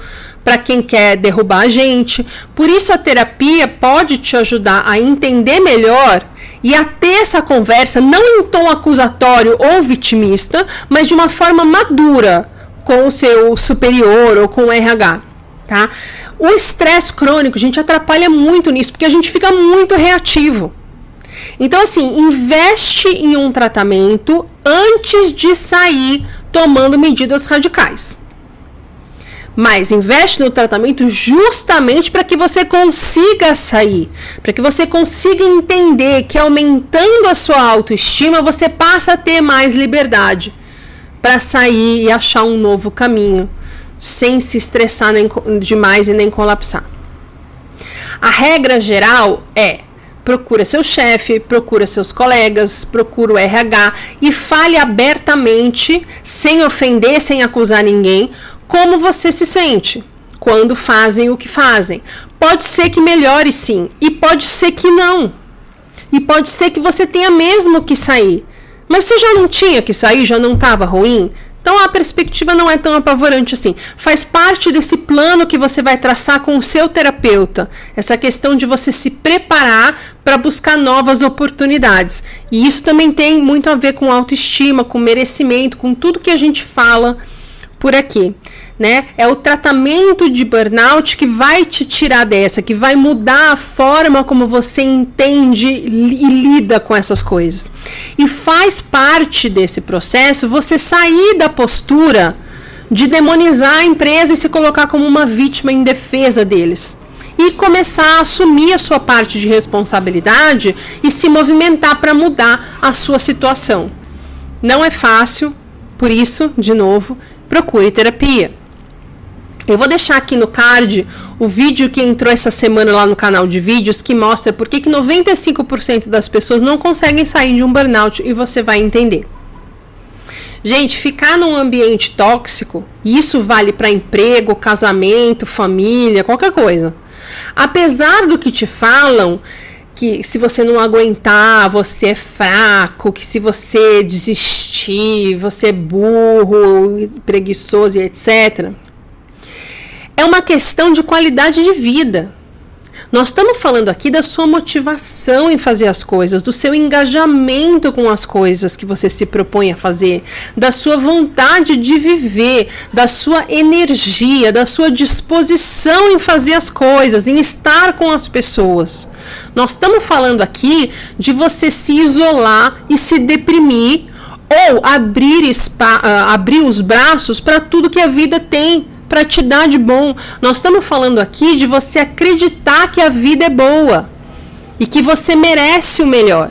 para quem quer derrubar a gente. Por isso a terapia pode te ajudar a entender melhor e a ter essa conversa não em tom acusatório ou vitimista, mas de uma forma madura com o seu superior ou com o RH, tá? O estresse crônico, gente, atrapalha muito nisso, porque a gente fica muito reativo. Então, assim, investe em um tratamento antes de sair tomando medidas radicais. Mas investe no tratamento justamente para que você consiga sair, para que você consiga entender que aumentando a sua autoestima, você passa a ter mais liberdade para sair e achar um novo caminho, sem se estressar demais e nem colapsar. A regra geral é: procura seu chefe, procura seus colegas, procura o RH e fale abertamente, sem ofender, sem acusar ninguém, como você se sente quando fazem o que fazem. Pode ser que melhore sim, e pode ser que não. E pode ser que você tenha mesmo que sair. Mas você já não tinha que sair, já não estava ruim? Então a perspectiva não é tão apavorante assim. Faz parte desse plano que você vai traçar com o seu terapeuta. Essa questão de você se preparar para buscar novas oportunidades. E isso também tem muito a ver com autoestima, com merecimento, com tudo que a gente fala por aqui. Né? É o tratamento de burnout que vai te tirar dessa, que vai mudar a forma como você entende e lida com essas coisas. E faz parte desse processo você sair da postura de demonizar a empresa e se colocar como uma vítima indefesa deles. E começar a assumir a sua parte de responsabilidade e se movimentar para mudar a sua situação. Não é fácil, por isso, de novo, procure terapia. Eu vou deixar aqui no card o vídeo que entrou essa semana lá no canal de vídeos que mostra por que 95% das pessoas não conseguem sair de um burnout e você vai entender. Gente, ficar num ambiente tóxico, e isso vale para emprego, casamento, família, qualquer coisa. Apesar do que te falam, que se você não aguentar, você é fraco, que se você desistir, você é burro, preguiçoso e etc., é uma questão de qualidade de vida. Nós estamos falando aqui da sua motivação em fazer as coisas, do seu engajamento com as coisas que você se propõe a fazer, da sua vontade de viver, da sua energia, da sua disposição em fazer as coisas, em estar com as pessoas. Nós estamos falando aqui de você se isolar e se deprimir ou abrir os braços para tudo que a vida tem para te dar de bom. Nós estamos falando aqui de você acreditar que a vida é boa e que você merece o melhor.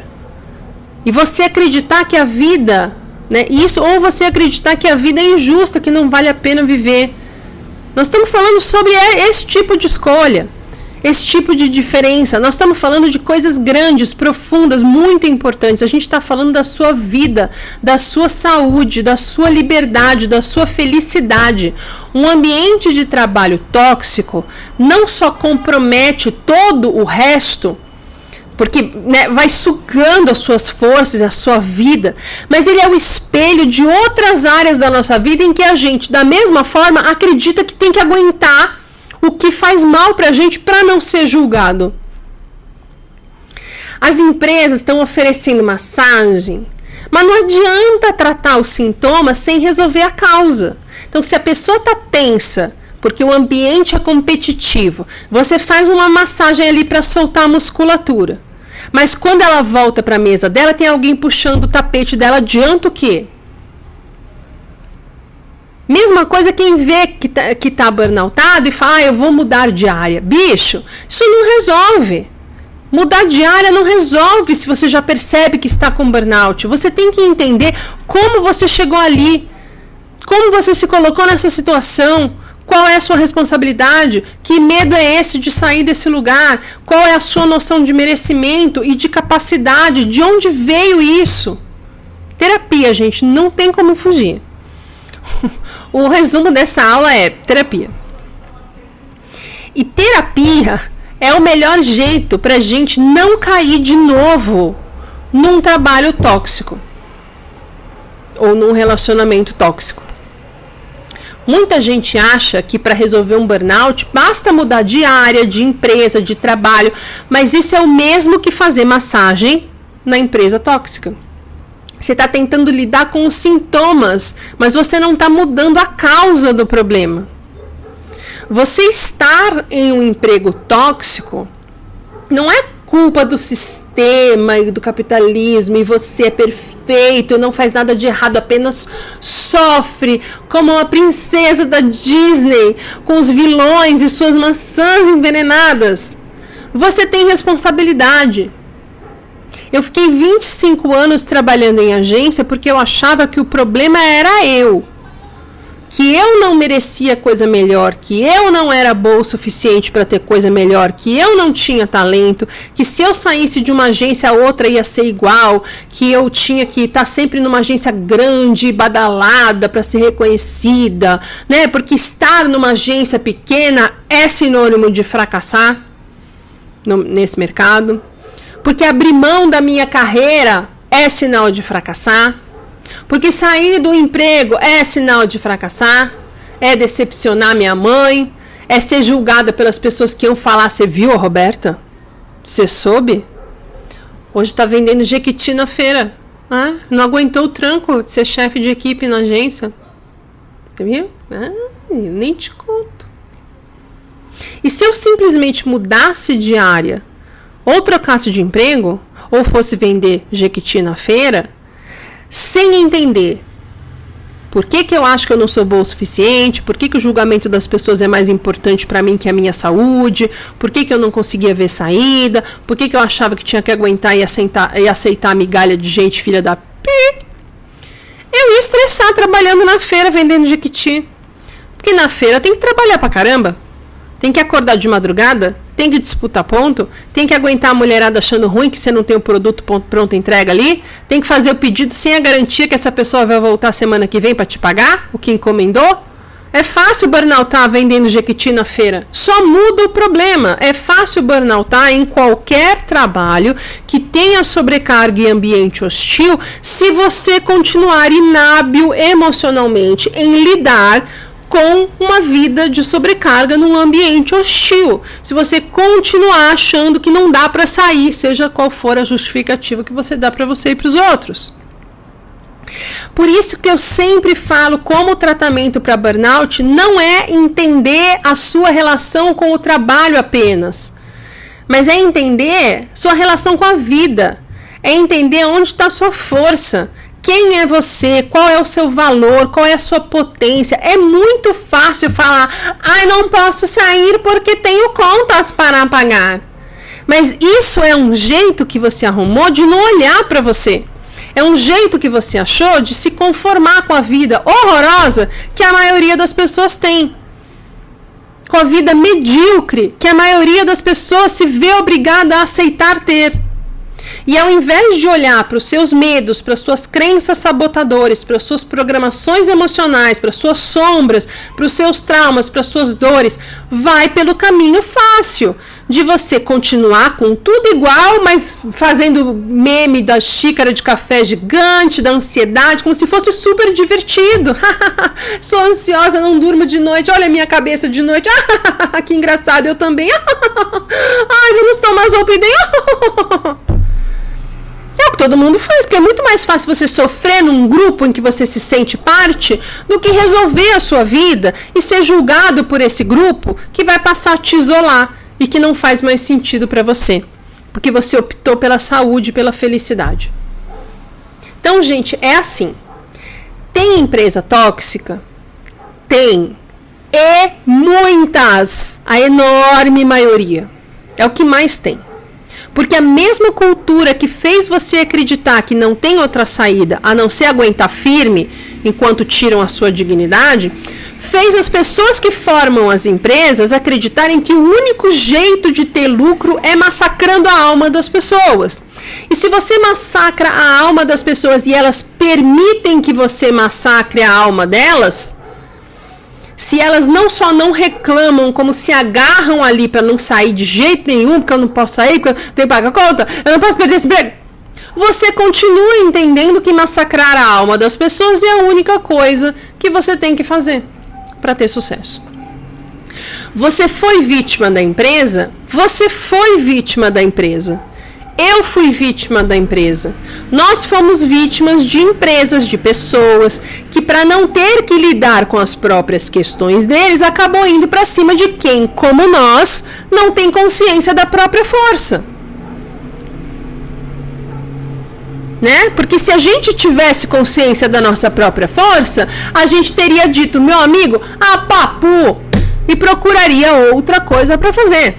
E você acreditar que a vida, né, isso, ou você acreditar que a vida é injusta, que não vale a pena viver. Nós estamos falando sobre esse tipo de escolha, esse tipo de diferença. Nós estamos falando de coisas grandes, profundas, muito importantes. A gente está falando da sua vida, da sua saúde, da sua liberdade, da sua felicidade. Um ambiente de trabalho tóxico não só compromete todo o resto, porque, né, vai sugando as suas forças, a sua vida, mas ele é o espelho de outras áreas da nossa vida em que a gente, da mesma forma, acredita que tem que aguentar o que faz mal para a gente para não ser julgado. As empresas estão oferecendo massagem, mas não adianta tratar os sintomas sem resolver a causa. Então, se a pessoa está tensa, porque o ambiente é competitivo, você faz uma massagem ali para soltar a musculatura. Mas quando ela volta para a mesa dela, tem alguém puxando o tapete dela, adianta o quê? Mesma coisa quem vê que tá burnoutado e fala, eu vou mudar de área. Bicho, isso não resolve. Mudar de área não resolve se você já percebe que está com burnout. Você tem que entender como você chegou ali. Como você se colocou nessa situação? Qual é a sua responsabilidade? Que medo é esse de sair desse lugar? Qual é a sua noção de merecimento e de capacidade? De onde veio isso? Terapia, gente, não tem como fugir. O resumo dessa aula é terapia. E terapia é o melhor jeito para a gente não cair de novo num trabalho tóxico ou num relacionamento tóxico. Muita gente acha que para resolver um burnout basta mudar de área, de empresa, de trabalho, mas isso é o mesmo que fazer massagem na empresa tóxica. Você está tentando lidar com os sintomas, mas você não está mudando a causa do problema. Você estar em um emprego tóxico não é culpa do sistema e do capitalismo e você é perfeito, não faz nada de errado, apenas sofre como uma princesa da Disney com os vilões e suas maçãs envenenadas. Você tem responsabilidade. Eu fiquei 25 anos trabalhando em agência porque eu achava que o problema era eu. Que eu não merecia coisa melhor, que eu não era boa o suficiente para ter coisa melhor, que eu não tinha talento, que se eu saísse de uma agência a outra ia ser igual, que eu tinha que estar sempre numa agência grande, badalada para ser reconhecida, né? Porque estar numa agência pequena é sinônimo de fracassar nesse mercado. Porque abrir mão da minha carreira é sinal de fracassar. Porque sair do emprego é sinal de fracassar, é decepcionar minha mãe, é ser julgada pelas pessoas que iam falar, você viu a Roberta? Você soube? Hoje está vendendo Jequiti na feira. Ah, não aguentou o tranco de ser chefe de equipe na agência. Você viu? Ah, eu nem te conto. E se eu simplesmente mudasse de área, ou trocasse de emprego, ou fosse vender Jequiti na feira, sem entender por que eu acho que eu não sou boa o suficiente, por que o julgamento das pessoas é mais importante para mim que a minha saúde, por que eu não conseguia ver saída, por que eu achava que tinha que aguentar e aceitar a migalha de gente filha da pi, eu ia estressar trabalhando na feira vendendo Jequiti. Porque na feira tem que trabalhar pra caramba, tem que acordar de madrugada, tem que disputar ponto, tem que aguentar a mulherada achando ruim que você não tem o produto pronto entrega ali, tem que fazer o pedido sem a garantia que essa pessoa vai voltar semana que vem para te pagar o que encomendou. É fácil burnoutar vendendo Jequiti na feira, só muda o problema. É fácil burnoutar em qualquer trabalho que tenha sobrecarga e ambiente hostil se você continuar inábil emocionalmente em lidar com uma vida de sobrecarga num ambiente hostil. Se você continuar achando que não dá para sair, seja qual for a justificativa que você dá para você e para os outros. Por isso que eu sempre falo como o tratamento para burnout não é entender a sua relação com o trabalho apenas, mas é entender sua relação com a vida, é entender onde está a sua força. Quem é você? Qual é o seu valor? Qual é a sua potência? É muito fácil falar, não posso sair porque tenho contas para pagar. Mas isso é um jeito que você arrumou de não olhar para você. É um jeito que você achou de se conformar com a vida horrorosa que a maioria das pessoas tem. Com a vida medíocre que a maioria das pessoas se vê obrigada a aceitar ter. E ao invés de olhar para os seus medos, para as suas crenças sabotadoras, para as suas programações emocionais, para as suas sombras, para os seus traumas, para as suas dores, vai pelo caminho fácil de você continuar com tudo igual, mas fazendo meme da xícara de café gigante, da ansiedade, como se fosse super divertido. Sou ansiosa, não durmo de noite, olha a minha cabeça de noite. Que engraçado, eu também. Ai, vamos tomar Zolpidem. É o que todo mundo faz, porque é muito mais fácil você sofrer num grupo em que você se sente parte do que resolver a sua vida e ser julgado por esse grupo que vai passar a te isolar e que não faz mais sentido para você, porque você optou pela saúde, pela felicidade. Então, gente, é assim. Tem empresa tóxica? Tem. E muitas, a enorme maioria. É o que mais tem. Porque a mesma cultura que fez você acreditar que não tem outra saída a não ser aguentar firme enquanto tiram a sua dignidade, fez as pessoas que formam as empresas acreditarem que o único jeito de ter lucro é massacrando a alma das pessoas. E se você massacra a alma das pessoas e elas permitem que você massacre a alma delas, se elas não só não reclamam, como se agarram ali para não sair de jeito nenhum, porque eu não posso sair, porque eu tenho que pagar conta, eu não posso perder esse emprego, você continua entendendo que massacrar a alma das pessoas é a única coisa que você tem que fazer para ter sucesso. Você foi vítima da empresa? Você foi vítima da empresa. Eu fui vítima da empresa. Nós fomos vítimas de empresas, de pessoas que, para não ter que lidar com as próprias questões deles, acabam indo para cima de quem, como nós, não tem consciência da própria força. né? Porque se a gente tivesse consciência da nossa própria força, a gente teria dito, meu amigo, papu, e procuraria outra coisa para fazer.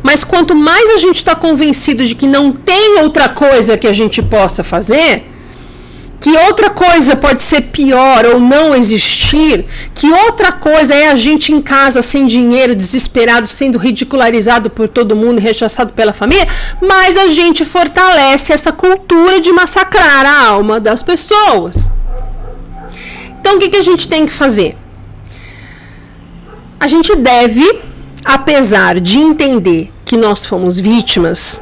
Mas quanto mais a gente está convencido de que não tem outra coisa que a gente possa fazer, que outra coisa pode ser pior ou não existir, que outra coisa é a gente em casa sem dinheiro, desesperado, sendo ridicularizado por todo mundo, rechaçado pela família, mais a gente fortalece essa cultura de massacrar a alma das pessoas. Então o que a gente tem que fazer? A gente deve, apesar de entender que nós fomos vítimas,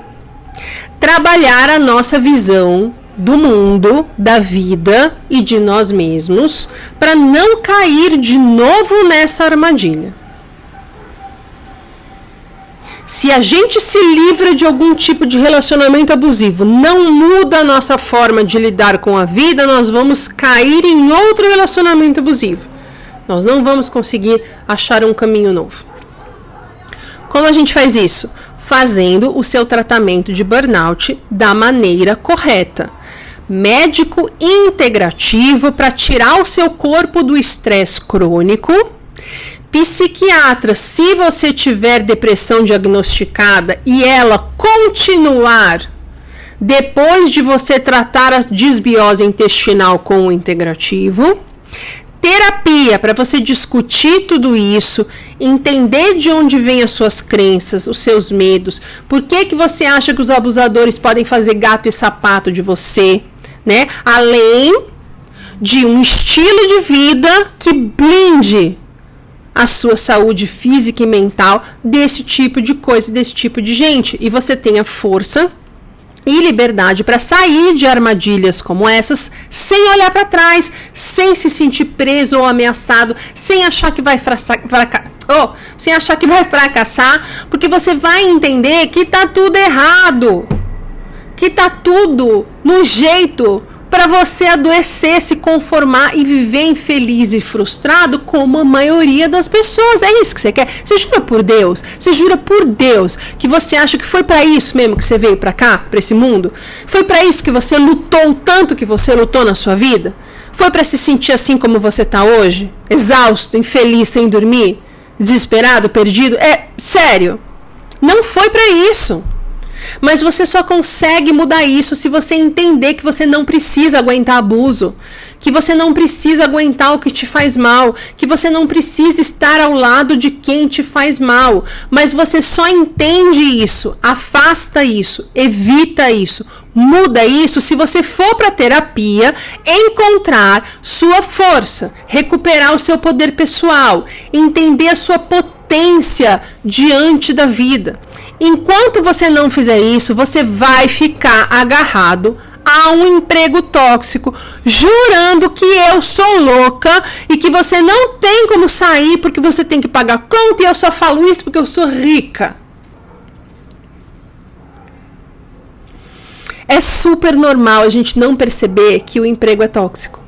trabalhar a nossa visão do mundo, da vida e de nós mesmos, para não cair de novo nessa armadilha. Se a gente se livra de algum tipo de relacionamento abusivo, não muda a nossa forma de lidar com a vida, nós vamos cair em outro relacionamento abusivo. Nós não vamos conseguir achar um caminho novo. Como a gente faz isso? Fazendo o seu tratamento de burnout da maneira correta. Médico integrativo para tirar o seu corpo do estresse crônico. Psiquiatra, se você tiver depressão diagnosticada e ela continuar depois de você tratar a desbiose intestinal com o integrativo. Terapia, para você discutir tudo isso, entender de onde vêm as suas crenças, os seus medos, por que você acha que os abusadores podem fazer gato e sapato de você, né? Além de um estilo de vida que blinde a sua saúde física e mental desse tipo de coisa, desse tipo de gente. E você tenha força e liberdade para sair de armadilhas como essas, sem olhar para trás, sem se sentir preso ou ameaçado, sem achar que vai fracassar, porque você vai entender que tá tudo errado, que tá tudo no jeito para você adoecer, se conformar e viver infeliz e frustrado como a maioria das pessoas. É isso que você quer? Você jura por Deus? Você jura por Deus que você acha que foi para isso mesmo que você veio para cá, para esse mundo? Foi para isso que você lutou tanto que você lutou na sua vida? Foi para se sentir assim como você tá hoje? Exausto, infeliz, sem dormir? Desesperado, perdido? É sério. Não foi para isso. Mas você só consegue mudar isso se você entender que você não precisa aguentar abuso, que você não precisa aguentar o que te faz mal, que você não precisa estar ao lado de quem te faz mal. Mas você só entende isso, afasta isso, evita isso, muda isso se você for para terapia, encontrar sua força, recuperar o seu poder pessoal, entender a sua potência diante da vida. Enquanto você não fizer isso, você vai ficar agarrado a um emprego tóxico, jurando que eu sou louca e que você não tem como sair porque você tem que pagar conta e eu só falo isso porque eu sou rica. É super normal a gente não perceber que o emprego é tóxico.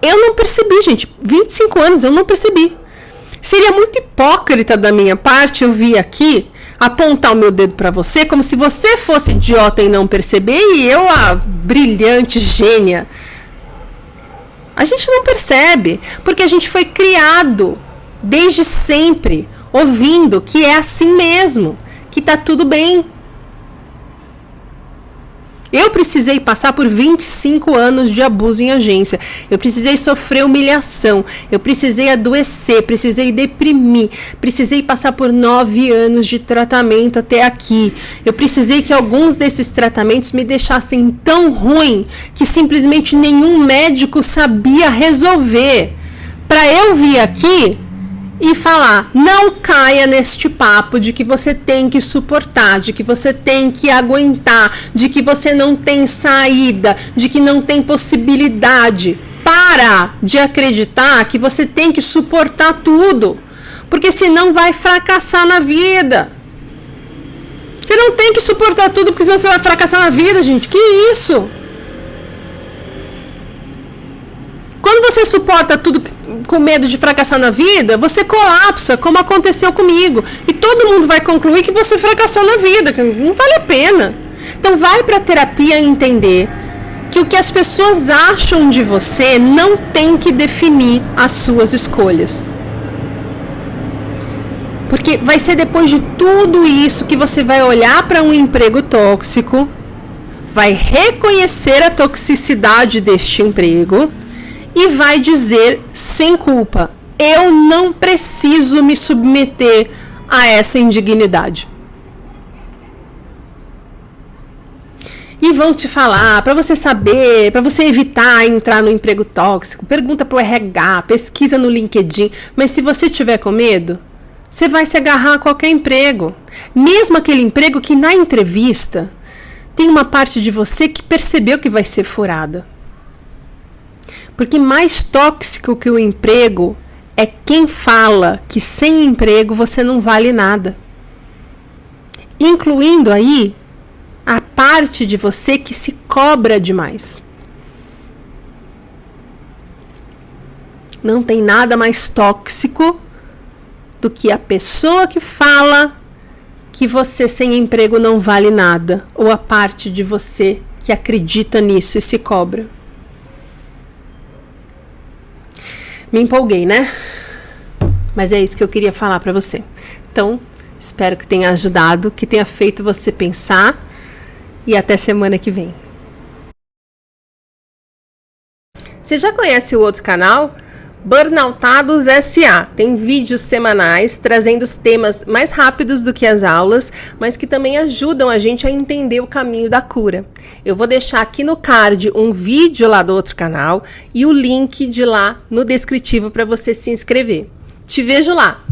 Eu não percebi, gente. 25 anos eu não percebi. Seria muito hipócrita da minha parte eu vir aqui apontar o meu dedo para você como se você fosse idiota e não perceber e eu a brilhante gênia. A gente não percebe, porque a gente foi criado desde sempre ouvindo que é assim mesmo, que tá tudo bem. Eu precisei passar por 25 anos de abuso em agência. Eu precisei sofrer humilhação. Eu precisei adoecer, precisei deprimir. Precisei passar por 9 anos de tratamento até aqui. Eu precisei que alguns desses tratamentos me deixassem tão ruim que simplesmente nenhum médico sabia resolver. Para eu vir aqui e falar, não caia neste papo de que você tem que suportar, de que você tem que aguentar, de que você não tem saída, de que não tem possibilidade. Para de acreditar que você tem que suportar tudo, porque senão vai fracassar na vida. Você não tem que suportar tudo, porque senão você vai fracassar na vida, gente. Que isso? Quando você suporta tudo com medo de fracassar na vida, você colapsa, como aconteceu comigo. E todo mundo vai concluir que você fracassou na vida, que não vale a pena. Então vai para a terapia entender Porque o que as pessoas acham de você não tem que definir as suas escolhas. Porque vai ser depois de tudo isso que você vai olhar para um emprego tóxico, vai reconhecer a toxicidade deste emprego e vai dizer sem culpa: eu não preciso me submeter a essa indignidade. E vão te falar, para você saber, para você evitar entrar no emprego tóxico, pergunta pro RH, pesquisa no LinkedIn. Mas se você tiver com medo, você vai se agarrar a qualquer emprego. Mesmo aquele emprego que na entrevista tem uma parte de você que percebeu que vai ser furada. Porque mais tóxico que o emprego é quem fala que sem emprego você não vale nada. Incluindo aí a parte de você que se cobra demais. Não tem nada mais tóxico do que a pessoa que fala que você sem emprego não vale nada, ou a parte de você que acredita nisso e se cobra. Me empolguei, né? Mas é isso que eu queria falar para você. Então, espero que tenha ajudado, que tenha feito você pensar, e até semana que vem. Você já conhece o outro canal? Burnoutados S.A. Tem vídeos semanais trazendo os temas mais rápidos do que as aulas, mas que também ajudam a gente a entender o caminho da cura. Eu vou deixar aqui no card um vídeo lá do outro canal e o link de lá no descritivo para você se inscrever. Te vejo lá!